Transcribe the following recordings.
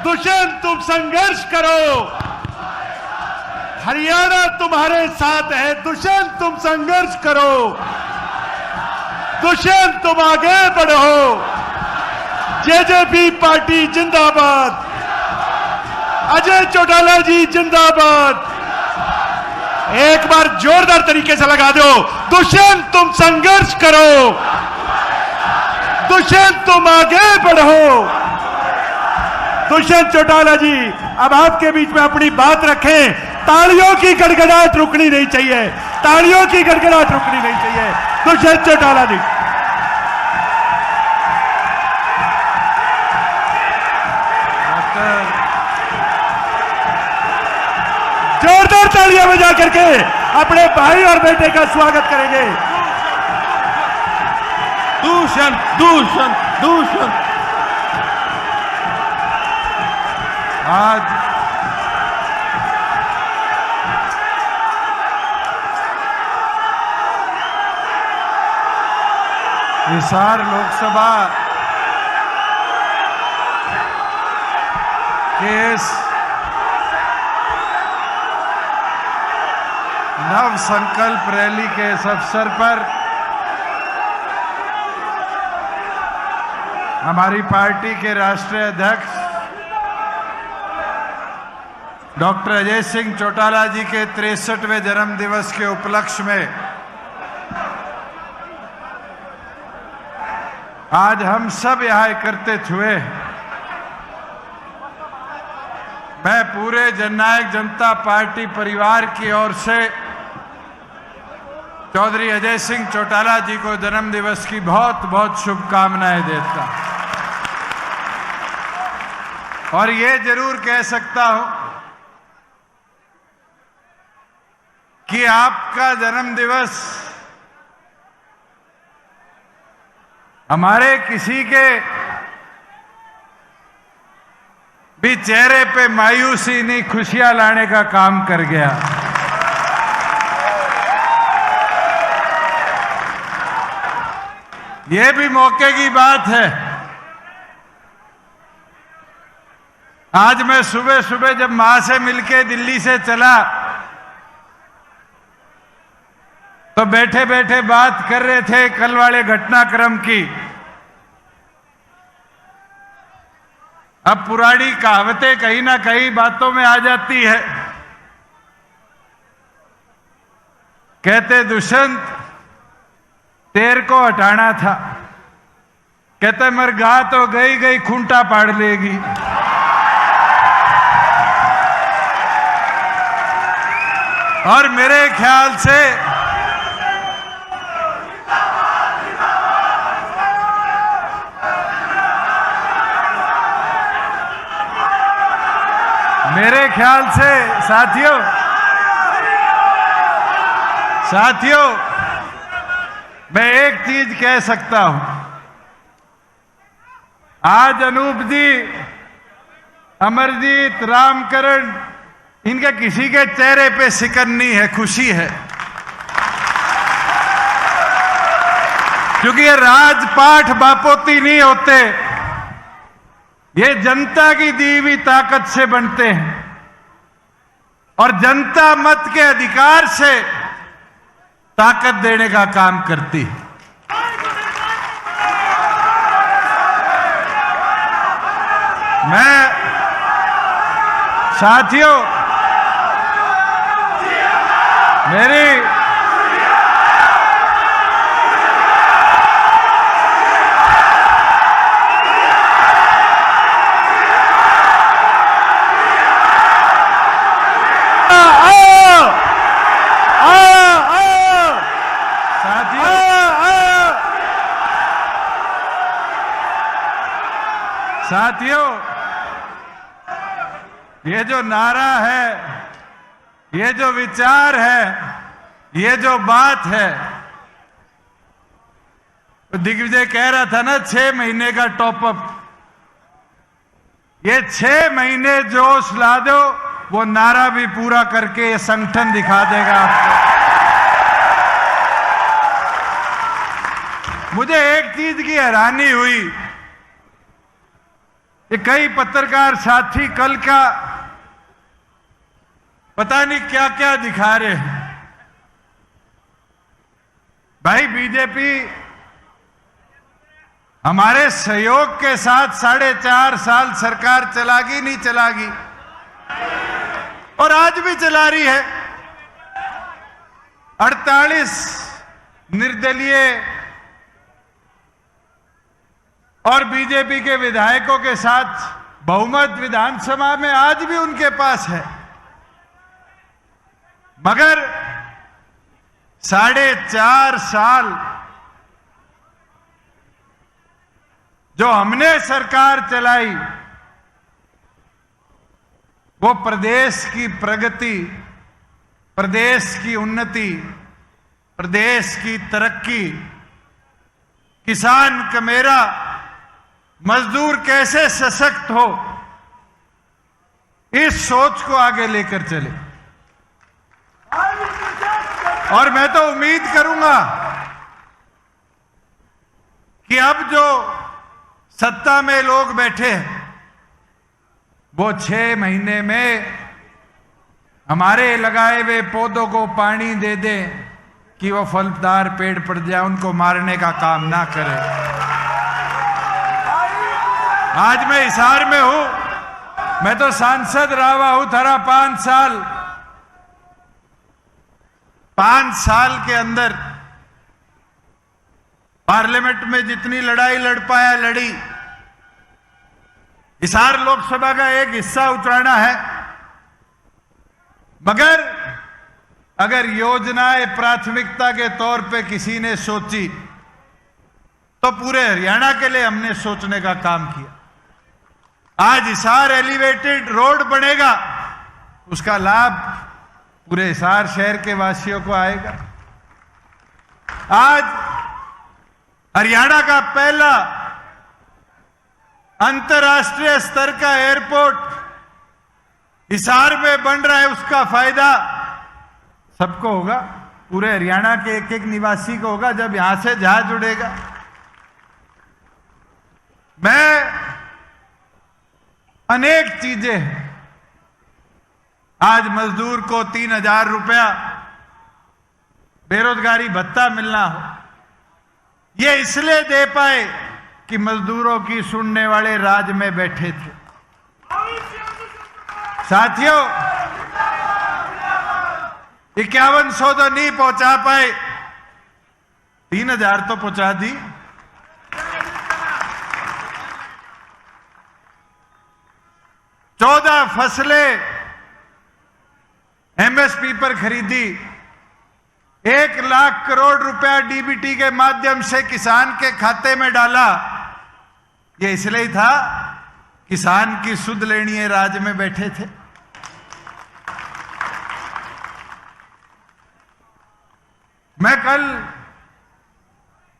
दुष्यंत तुम संघर्ष करो, हरियाणा तुम्हारे साथ है। दुष्यंत तुम संघर्ष करो, दुष्यंत तुम आगे बढ़ो। जेजेपी पार्टी जिंदाबाद, अजय चौटाला जी जिंदाबाद। एक बार जोरदार तरीके से लगा दो। दुष्यंत तुम संघर्ष करो, दुष्यंत तुम आगे बढ़ो। दुष्यंत चौटाला जी अब आपके बीच में अपनी बात रखें। तालियों की गड़गड़ाहट रुकनी नहीं चाहिए, तालियों की गड़गड़ाहट रुकनी नहीं चाहिए। दुष्यंत चौटाला जी, जोरदार तालियां बजा करके अपने भाई और बेटे का स्वागत करेंगे। दुष्यंत दुष्यंत दुष्यंत आज हिसार लोकसभा के इस नव संकल्प रैली के इस अवसर पर हमारी पार्टी के राष्ट्रीय अध्यक्ष डॉक्टर अजय सिंह चौटाला जी के 63वें जन्म दिवस के उपलक्ष्य में आज हम सब यहाँ एकत्रित हुए। मैं पूरे जननायक जनता पार्टी परिवार की ओर से चौधरी अजय सिंह चौटाला जी को जन्म दिवस की बहुत बहुत शुभकामनाएं देता और ये जरूर कह सकता हूं कि आपका जन्म दिवस हमारे किसी के भी चेहरे पे मायूसी नहीं, खुशियां लाने का काम कर गया। ये भी मौके की बात है। आज मैं सुबह सुबह जब मां से मिलके दिल्ली से चला तो बैठे बैठे बात कर रहे थे कल वाले घटनाक्रम की। अब पुरानी कहावतें कहीं ना कहीं बातों में आ जाती है। कहते दुष्यंत तेर को हटाना था, कहते मर गा तो गई गई खूंटा पाड़ लेगी। और मेरे ख्याल से साथियों मैं एक चीज कह सकता हूं। आज अनूप जी, अमरजीत, रामकरण, इनके किसी के चेहरे पे सिकन नहीं है, खुशी है। क्योंकि ये राजपाठ बापोती नहीं होते, ये जनता की दी हुई ताकत से बनते हैं और जनता मत के अधिकार से ताकत देने का काम करती है। मैं साथियों मेरी साथियों ये जो नारा है, ये जो विचार है, ये जो बात है, दिग्विजय कह रहा था ना 6 महीने का टॉपअप, ये 6 महीने जोश ला दो, वो नारा भी पूरा करके ये संगठन दिखा देगा आपको। मुझे एक चीज की हैरानी हुई, ये कई पत्रकार साथी कल का पता नहीं क्या क्या दिखा रहे हैं। भाई बीजेपी हमारे सहयोग के साथ 4.5 साल सरकार चलागी नहीं चलागी, और आज भी चला रही है। 48 निर्दलीय और बीजेपी के विधायकों के साथ बहुमत विधानसभा में आज भी उनके पास है, मगर 4.5 साल जो हमने सरकार चलाई वो प्रदेश की प्रगति, प्रदेश की उन्नति, प्रदेश की तरक्की, किसान कमेरा, मजदूर कैसे सशक्त हो, इस सोच को आगे लेकर चले। और मैं तो उम्मीद करूंगा कि अब जो सत्ता में लोग बैठे हैं वो 6 महीने में हमारे लगाए हुए पौधों को पानी दे दें कि वो फलदार पेड़ पड़ जाए, उनको मारने का काम ना करें। आज मैं हिसार में हूं, मैं तो सांसद रहा हूं थारा 5 साल। 5 साल के अंदर पार्लियामेंट में जितनी लड़ाई लड़ पाया लड़ी। हिसार लोकसभा का एक हिस्सा उतराना है, मगर अगर योजनाएं प्राथमिकता के तौर पे किसी ने सोची तो पूरे हरियाणा के लिए हमने सोचने का काम किया। आज हिसार एलिवेटेड रोड बनेगा, उसका लाभ पूरे हिसार शहर के वासियों को आएगा। आज हरियाणा का पहला अंतर्राष्ट्रीय स्तर का एयरपोर्ट हिसार में बन रहा है, उसका फायदा सबको होगा, पूरे हरियाणा के एक एक निवासी को होगा जब यहां से जहाज उड़ेगा। मैं अनेक चीजें हैं, आज मजदूर को 3,000 रुपया बेरोजगारी भत्ता मिलना हो, ये इसलिए दे पाए कि मजदूरों की सुनने वाले राज में बैठे थे। साथियों, 5100 तो नहीं पहुंचा पाए, 3,000 तो पहुंचा दी। चौदह फसलें एमएसपी पर खरीदी, 1 लाख करोड़ रुपया डीबीटी के माध्यम से किसान के खाते में डाला। ये इसलिए था किसान की सुध लेनी है, राज में बैठे थे। मैं कल,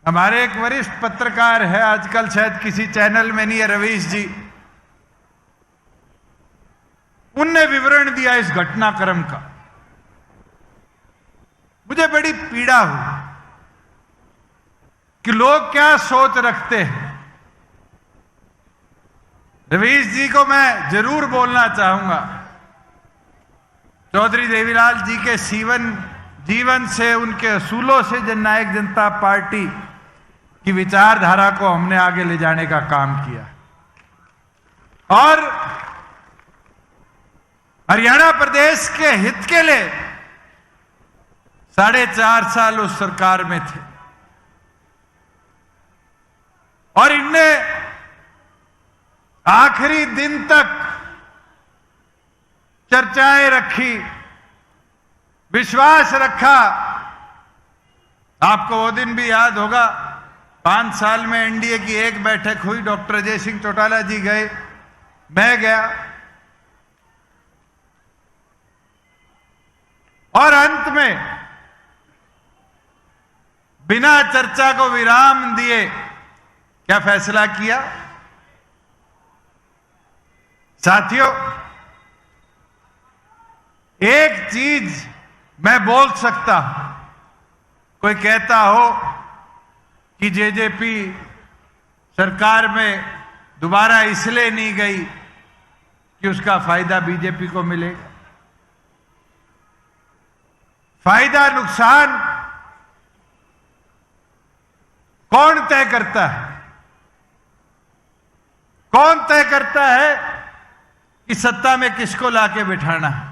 हमारे एक वरिष्ठ पत्रकार है, आजकल शायद किसी चैनल में नहीं है, रवीश जी, उनने विवरण दिया इस घटनाक्रम का। मुझे बड़ी पीड़ा हुई कि लोग क्या सोच रखते हैं। रवीश जी को मैं जरूर बोलना चाहूंगा, चौधरी देवीलाल जी के जीवन से, उनके असूलों से जननायक जनता पार्टी की विचारधारा को हमने आगे ले जाने का काम किया, और हरियाणा प्रदेश के हित के लिए 4.5 साल उस सरकार में थे, और इनने आखिरी दिन तक चर्चाएं रखी, विश्वास रखा। आपको वो दिन भी याद होगा, 5 साल में एनडीए की एक बैठक हुई, डॉक्टर अजय सिंह चौटाला जी गए, मैं गया, और अंत में बिना चर्चा को विराम दिए क्या फैसला किया? साथियों, एक चीज मैं बोल सकता हूं, कोई कहता हो कि जेजेपी सरकार में दोबारा इसलिए नहीं गई कि उसका फायदा बीजेपी को मिलेगा। फायदा नुकसान कौन तय करता है? कौन तय करता है कि सत्ता में किसको लाके बिठाना है?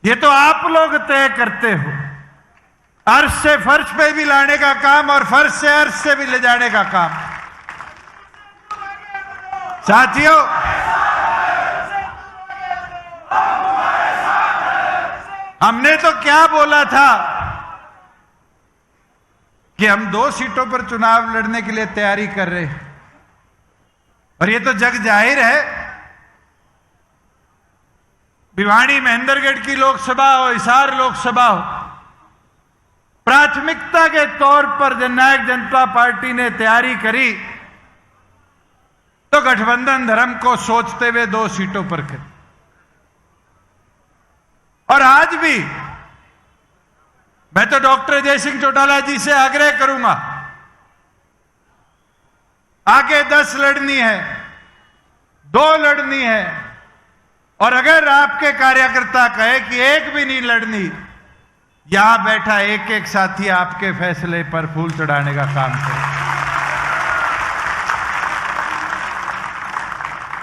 ये तो आप लोग तय करते हो। अर्श से फर्श पे भी लाने का काम और फर्श से अर्श से भी ले जाने का काम। साथियों, हमने तो क्या बोला था कि हम 2 सीटों पर चुनाव लड़ने के लिए तैयारी कर रहे हैं, और ये तो जग जाहिर है। भिवाड़ी महेंद्रगढ़ की लोकसभा हो, हिसार लोकसभा हो, प्राथमिकता के तौर पर जननायक जनता पार्टी ने तैयारी करी तो गठबंधन धर्म को सोचते हुए 2 सीटों पर करी। और आज भी मैं तो डॉक्टर जय सिंह चौटाला जी से आग्रह करूंगा, आगे 10 लड़नी है, 2 लड़नी है, और अगर आपके कार्यकर्ता कहे कि 1 भी नहीं लड़नी, यहां बैठा एक एक साथी आपके फैसले पर फूल चढ़ाने का काम करे।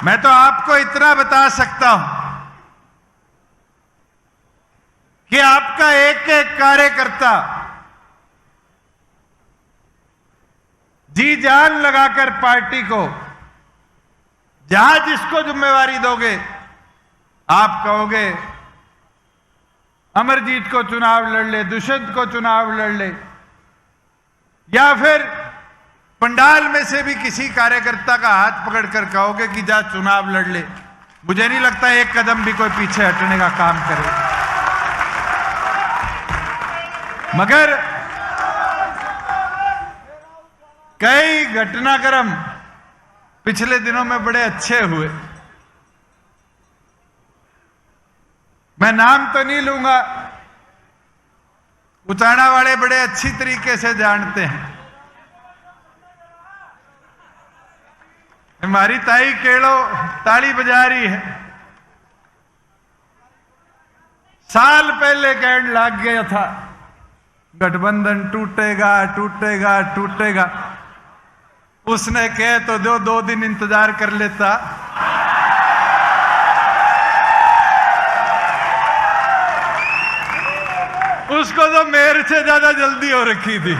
मैं तो आपको इतना बता सकता हूं कि आपका एक एक कार्यकर्ता जी जान लगाकर पार्टी को, जहां जिसको जिम्मेवारी दोगे, आप कहोगे अमरजीत को चुनाव लड़ ले, दुष्यंत को चुनाव लड़ ले, या फिर पंडाल में से भी किसी कार्यकर्ता का हाथ पकड़कर कहोगे कि जा चुनाव लड़ ले। मुझे नहीं लगता एक कदम भी कोई पीछे हटने का काम करे। मगर कई घटनाक्रम पिछले दिनों में बड़े अच्छे हुए। मैं नाम तो नहीं लूंगा, उचाना वाले बड़े अच्छी तरीके से जानते हैं। हमारी ताई केड़ो ताली बजा रही है। साल पहले कहने लग गया था गठबंधन टूटेगा टूटेगा टूटेगा। उसने कहे तो 2 दिन इंतजार कर लेता। उसको तो मेरे से ज्यादा जल्दी हो रखी थी।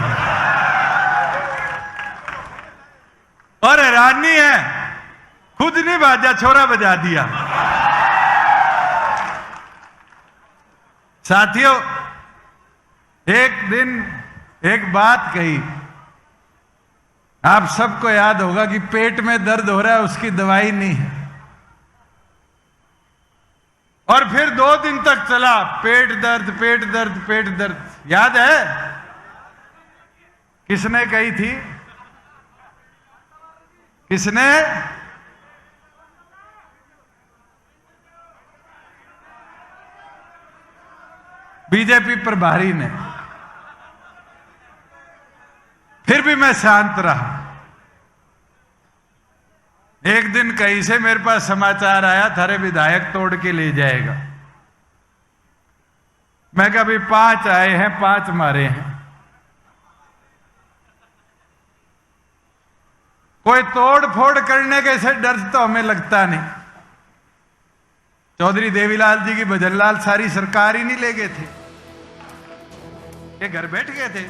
और हैरानी है, खुद नहीं बाजा, छोरा बजा दिया। साथियों, एक दिन एक बात कही, आप सबको याद होगा कि पेट में दर्द हो रहा है, उसकी दवाई नहीं है। और फिर 2 दिन तक चला पेट दर्द पेट दर्द पेट दर्द। याद है किसने कही थी? किसने? बीजेपी प्रभारी ने। फिर भी मैं शांत रहा। एक दिन कहीं से मेरे पास समाचार आया, थारे विधायक तोड़ के ले जाएगा। मैं कहा भाई 5 आए हैं, 5 मारे हैं। कोई तोड़ फोड़ करने के से डर तो हमें लगता नहीं। चौधरी देवीलाल जी की भजनलाल सारी सरकार ही नहीं ले गए थे, ये घर बैठ गए थे।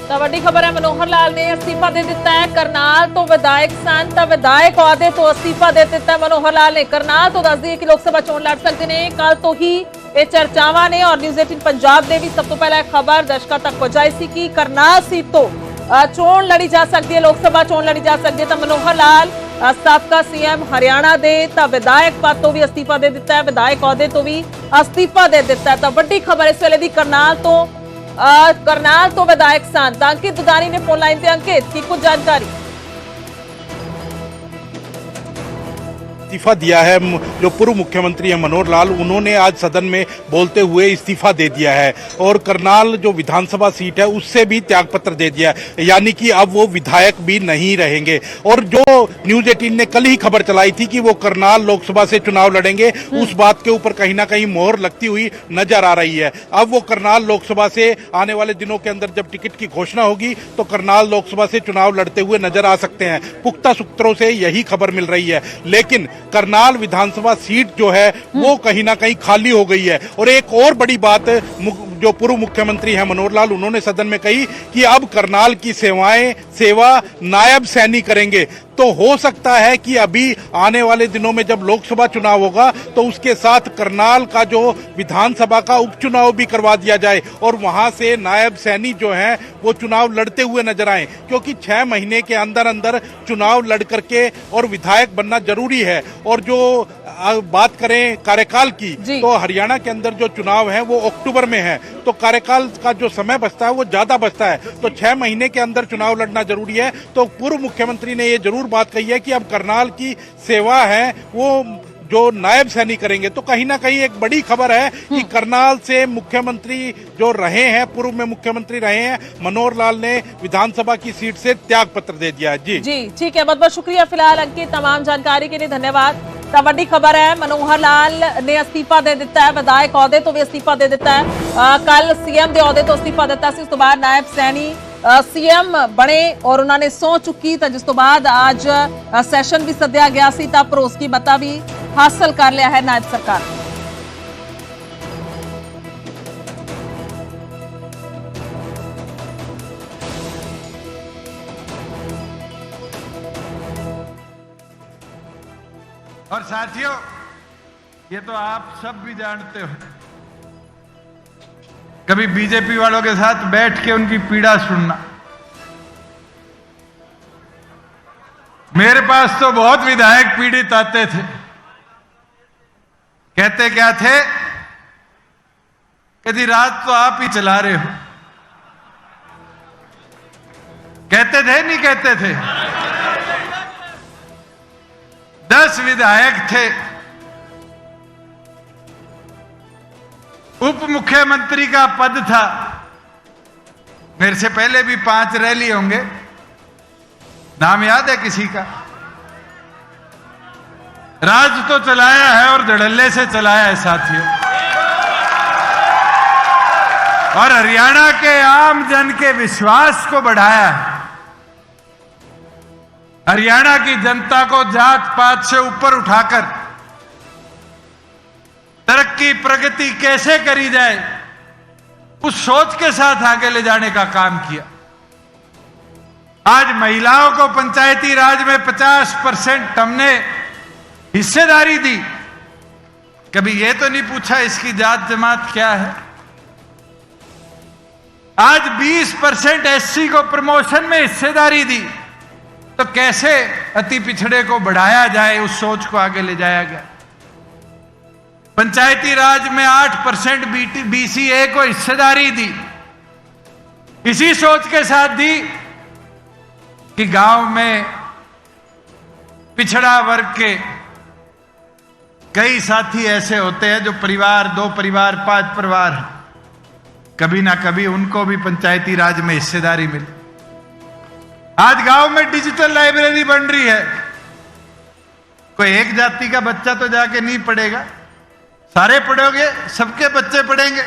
ਤਾਂ ਵੱਡੀ ਖਬਰ ਹੈ, ਮਨੋਹਰ ਲਾਲ ਨੇ ਅਸਤੀਫਾ ਦੇ ਦਿੱਤਾ ਹੈ। ਕਰਨਾਲ ਤੋਂ ਵਿਧਾਇਕ ਸਨ ਤਾਂ ਵਿਧਾਇਕ ਅਹੁਦੇ ਤੋਂ ਅਸਤੀਫਾ ਦੇ ਦਿੱਤਾ ਮਨੋਹਰ ਲਾਲ ਨੇ। ਕਰਨਾਲ ਤੋਂ ਦੱਸ ਦਈਏ ਕਿ ਲੋਕ ਸਭਾ ਚੋਣ ਲੜ ਸਕਦੇ ਨੇ। ਕੱਲ ਤੋਂ ਹੀ ਇਹ ਚਰਚਾਵਾਂ ਨੇ ਔਰ ਨਿਊਜ਼ 18 ਪੰਜਾਬ ਦੇ ਵੀ ਸਭ ਤੋਂ ਪਹਿਲਾਂ ਖਬਰ ਦਰਸ਼ਕਾਂ ਤੱਕ ਪਹੁੰਚਾਈ ਸੀ ਕਿ ਕਰਨਾਲ ਸੀਟ ਤੋਂ ਚੋਣ ਲੜੀ ਜਾ ਸਕਦੀ ਹੈ, ਲੋਕ ਸਭਾ ਚੋਣ ਲੜੀ ਜਾ ਸਕਦੀ ਹੈ। ਤਾਂ ਮਨੋਹਰ ਲਾਲ ਸਾਬਕਾ ਸੀਐਮ ਹਰਿਆਣਾ ਦੇ ਤਾਂ ਵਿਧਾਇਕ ਪਦ ਤੋਂ ਵੀ ਅਸਤੀਫਾ ਦੇ ਦਿੱਤਾ ਹੈ, ਵਿਧਾਇਕ ਅਹੁਦੇ ਤੋਂ ਵੀ ਅਸਤੀਫਾ ਦੇ ਦਿੱਤਾ ਹੈ। ਤਾਂ ਵੱਡੀ ਖਬਰ ਇਸ ਵੇਲੇ ਦੀ ਕਰਨਾਲ ਤੋਂ ਵਿਧਾਇਕ ਸਨ ਤਾਂ ਅੰਕਿਤ ਦੁਦਾਨੀ ਨੇ ਫੋਨ ਲਾਈਨ ਤੇ। ਅੰਕਿਤ, ਕੀ ਕੁਝ ਜਾਣਕਾਰੀ? इस्तीफा दिया है, जो पूर्व मुख्यमंत्री है मनोहर लाल, उन्होंने आज सदन में बोलते हुए इस्तीफा दे दिया है और करनाल जो विधानसभा सीट है उससे भी त्यागपत्र दे दिया है, यानी कि अब वो विधायक भी नहीं रहेंगे। और जो न्यूज 18 ने कल ही खबर चलाई थी कि वो करनाल लोकसभा से चुनाव लड़ेंगे, उस बात के ऊपर कहीं ना कहीं मोहर लगती हुई नजर आ रही है। अब वो करनाल लोकसभा से आने वाले दिनों के अंदर जब टिकट की घोषणा होगी तो करनाल लोकसभा से चुनाव लड़ते हुए नजर आ सकते हैं। पुख्ता सूत्रों से यही खबर मिल रही है, लेकिन करनाल विधानसभा सीट जो है वो कहीं ना कहीं खाली हो गई है। और एक और बड़ी बात जो पूर्व मुख्यमंत्री है मनोहर लाल, उन्होंने सदन में कही कि अब करनाल की सेवा नायब सैनी करेंगे। तो हो सकता है कि अभी आने वाले दिनों में जब लोकसभा चुनाव होगा तो उसके साथ करनाल का जो विधानसभा का उपचुनाव भी करवा दिया जाए और वहां से नायब सैनी जो हैं वो चुनाव लड़ते हुए नजर आए, क्योंकि 6 महीने के अंदर अंदर चुनाव लड़ करके और विधायक बनना जरूरी है। और जो बात करें कार्यकाल की, तो हरियाणा के अंदर जो चुनाव है वो अक्टूबर में है, तो कार्यकाल का जो समय बचता है वो ज्यादा बचता है, तो 6 महीने के अंदर चुनाव लड़ना जरूरी है। तो पूर्व मुख्यमंत्री ने ये जरूर बात कही है कि अब करनाल की सेवा है वो जो नायब सैनी करेंगे। तो कहीं ना कहीं एक बड़ी खबर है कि करनाल से मुख्यमंत्री जो रहे हैं, पूर्व में मुख्यमंत्री रहे हैं मनोहर लाल ने विधानसभा की सीट से त्यागपत्र दे दिया है। जी ठीक है, बहुत बहुत शुक्रिया फिलहाल अंकित, तमाम जानकारी के लिए धन्यवाद। ਤਾਂ ਵੱਡੀ ਖਬਰ ਹੈ, ਮਨੋਹਰ ਲਾਲ ਨੇ ਅਸਤੀਫਾ ਦੇ ਦਿੱਤਾ ਹੈ, ਵਿਧਾਇਕ ਅਹੁਦੇ ਤੋਂ ਵੀ ਅਸਤੀਫਾ ਦੇ ਦਿੱਤਾ ਹੈ। ਕੱਲ ਸੀਐਮ ਦੇ ਅਹੁਦੇ ਤੋਂ ਅਸਤੀਫਾ ਦਿੱਤਾ ਸੀ, ਉਸ ਤੋਂ ਬਾਅਦ ਨਾਇਬ ਸੈਣੀ ਸੀਐਮ ਬਣੇ ਔਰ ਉਹਨਾਂ ਨੇ ਸਹੁੰ ਚੁੱਕੀ, ਤਾਂ ਜਿਸ ਤੋਂ ਬਾਅਦ ਅੱਜ ਸੈਸ਼ਨ ਵੀ ਸੱਦਿਆ ਗਿਆ ਸੀ, ਤਾਂ ਭਰੋਸਗੀ ਮਤਾ ਵੀ ਹਾਸਲ ਕਰ ਲਿਆ ਹੈ ਨਾਇਬ ਸਰਕਾਰ ਨੇ। और साथियों, ये तो आप सब भी जानते हो, कभी बीजेपी वालों के साथ बैठ के उनकी पीड़ा सुनना। मेरे पास तो बहुत विधायक पीड़ित आते थे, कहते क्या थे, कहती रात तो आप ही चला रहे हो, कहते थे नहीं कहते थे। 10 विधायक थे, उप मुख्यमंत्री का पद था, मेरे से पहले भी 5 रह लिए होंगे, नाम याद है किसी का? राज तो चलाया है और धड़ल्ले से चलाया है साथियों, और हरियाणा के आम जन के विश्वास को बढ़ाया है। हरियाणा की जनता को जात पात से ऊपर उठाकर तरक्की प्रगति कैसे करी जाए उस सोच के साथ आगे ले जाने का काम किया। आज महिलाओं को पंचायती राज में 50% हमने हिस्सेदारी दी, कभी यह तो नहीं पूछा इसकी जात जमात क्या है। आज 20% एससी को प्रमोशन में हिस्सेदारी दी, तो कैसे अति पिछड़े को बढ़ाया जाए उस सोच को आगे ले जाया गया। पंचायती राज में 8% बीसीए को हिस्सेदारी दी, इसी सोच के साथ दी कि गांव में पिछड़ा वर्ग के कई साथी ऐसे होते हैं जो परिवार, 2 परिवार, 5 परिवार, कभी ना कभी उनको भी पंचायती राज में हिस्सेदारी मिली। आज गांव में डिजिटल लाइब्रेरी बन रही है, कोई एक जाति का बच्चा तो जाके नहीं पढ़ेगा, सारे पढ़ोगे, सबके बच्चे पढ़ेंगे।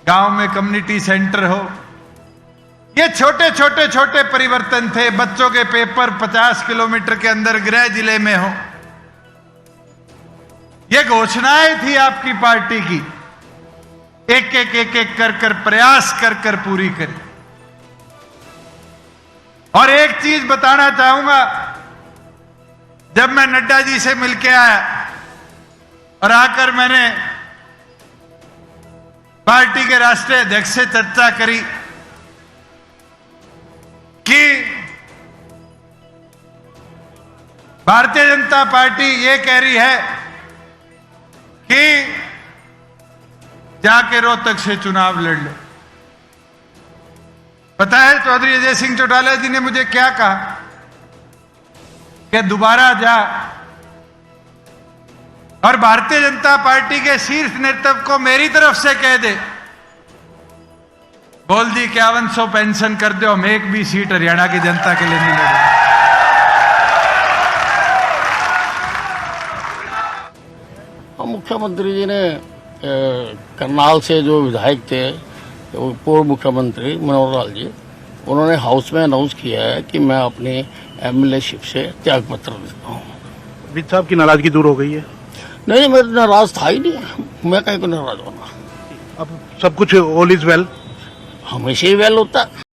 गांव में कम्युनिटी सेंटर हो, ये छोटे छोटे छोटे परिवर्तन थे। बच्चों के पेपर 50 किलोमीटर के अंदर गृह जिले में हो, ये घोषणाएं थी आपकी पार्टी की, एक एक कर प्रयास कर पूरी करी। और एक चीज बताना चाहूंगा, जब मैं नड्डा जी से मिलके आया और आकर मैंने पार्टी के राष्ट्रीय अध्यक्ष से चर्चा करी कि भारतीय जनता पार्टी ये कह रही है कि जाके रोहतक से चुनाव लड़ ले। पता है चौधरी अजय सिंह चौटाला जी ने मुझे क्या कहा कि दोबारा जा और भारतीय जनता पार्टी के शीर्ष नेतृत्व को मेरी तरफ से कह दे, बोल दी 5100 पेंशन कर दो, हम एक भी सीट हरियाणा की जनता के लिए नहीं लड़ रहे। मुख्यमंत्री जी ने करनाल से जो विधायक थे, पूर्व मुख्यमंत्री मनोहर लाल जी, उन्होंने हाउस में अनाउंस किया है कि मैं अपनी एमएलए शिप से त्याग पत्र देता हूँ। विज साहब की नाराजगी दूर हो गई है? नहीं, मैं नाराज था ही नहीं, मैं कहीं को नाराज होना। अब सब कुछ ऑल इज वेल? हमेशा ही वेल होता है।